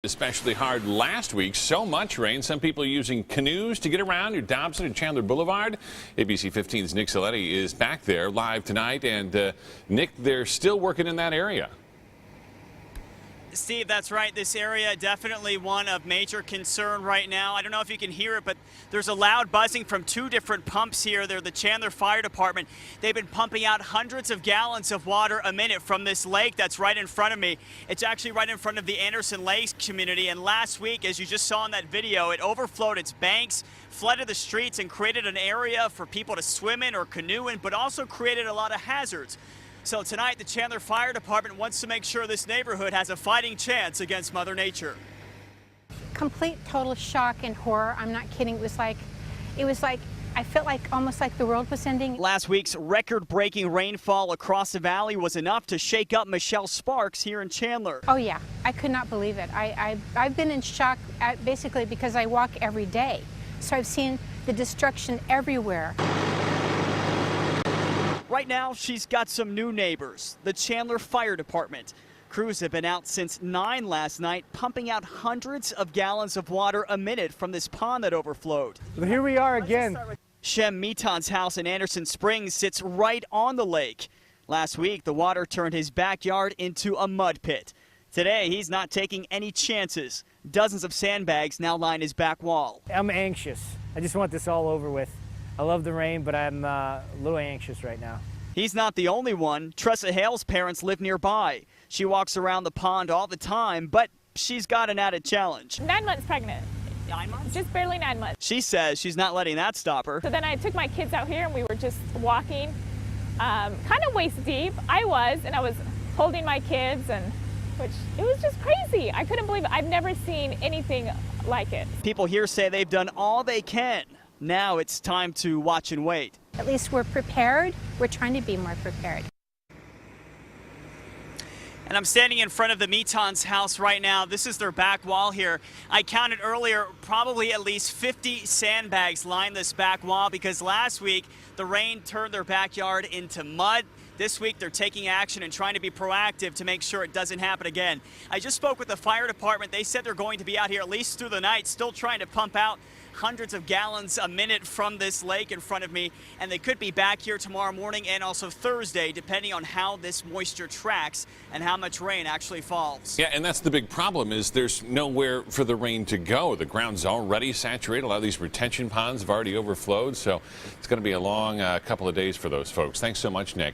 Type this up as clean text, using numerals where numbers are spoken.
Especially hard last week. So much rain. Some people using canoes to get around your Dobson and Chandler Boulevard. ABC 15's Nick Saletti is back there live tonight. And Nick, they're still working in that area. Steve, that's right. This area definitely one of major concern right now. I don't know if you can hear it, but there's a loud buzzing from two different pumps here. They're the Chandler Fire Department. They've been pumping out hundreds of gallons of water a minute from this lake that's right in front of me. It's actually right in front of the Anderson Lakes community. And last week, as you just saw in that video, it overflowed its banks, flooded the streets, and created an area for people to swim in or canoe in, but also created a lot of hazards. So tonight, the Chandler Fire Department wants to make sure this neighborhood has a fighting chance against Mother Nature. Complete total shock and horror. I'm not kidding. It was like I felt like almost like the world was ending. Last week's record-breaking rainfall across the valley was enough to shake up Michelle Sparks here in Chandler. Oh yeah, I could not believe it. I've been in shock basically because I walk every day. So I've seen the destruction everywhere. Right now, she's got some new neighbors, the Chandler Fire Department. Crews have been out since 9 last night, pumping out hundreds of gallons of water a minute from this pond that overflowed. Well, here we are again. Shem Meaton's house in Anderson Springs sits right on the lake. Last week, the water turned his backyard into a mud pit. Today, he's not taking any chances. Dozens of sandbags now line his back wall. I'm anxious. I just want this all over with. I love the rain, but I'm a little anxious right now. He's not the only one. Tressa Hale's parents live nearby. She walks around the pond all the time, but she's got an added challenge. 9 months pregnant. 9 months? Just barely 9 months. She says she's not letting that stop her. So then I took my kids out here and we were just walking, kind of waist deep. I was holding my kids, and which it was just crazy. I couldn't believe it. I've never seen anything like it. People here say they've done all they can. Now it's time to watch and wait. At least we're prepared. We're trying to be more prepared. And I'm standing in front of the Meaton's house right now. This is their back wall here. I counted earlier, probably at least 50 sandbags lined this back wall because last week the rain turned their backyard into mud. This week they're taking action and trying to be proactive to make sure it doesn't happen again. I just spoke with the fire department. They said they're going to be out here at least through the night, still trying to pump out hundreds of gallons a minute from this lake in front of me, and they could be back here tomorrow morning and also Thursday, depending on how this moisture tracks and how much rain actually falls. Yeah, and that's the big problem is there's nowhere for the rain to go. The ground's already saturated. A lot of these retention ponds have already overflowed, so it's going to be a long couple of days for those folks. Thanks so much, Nick.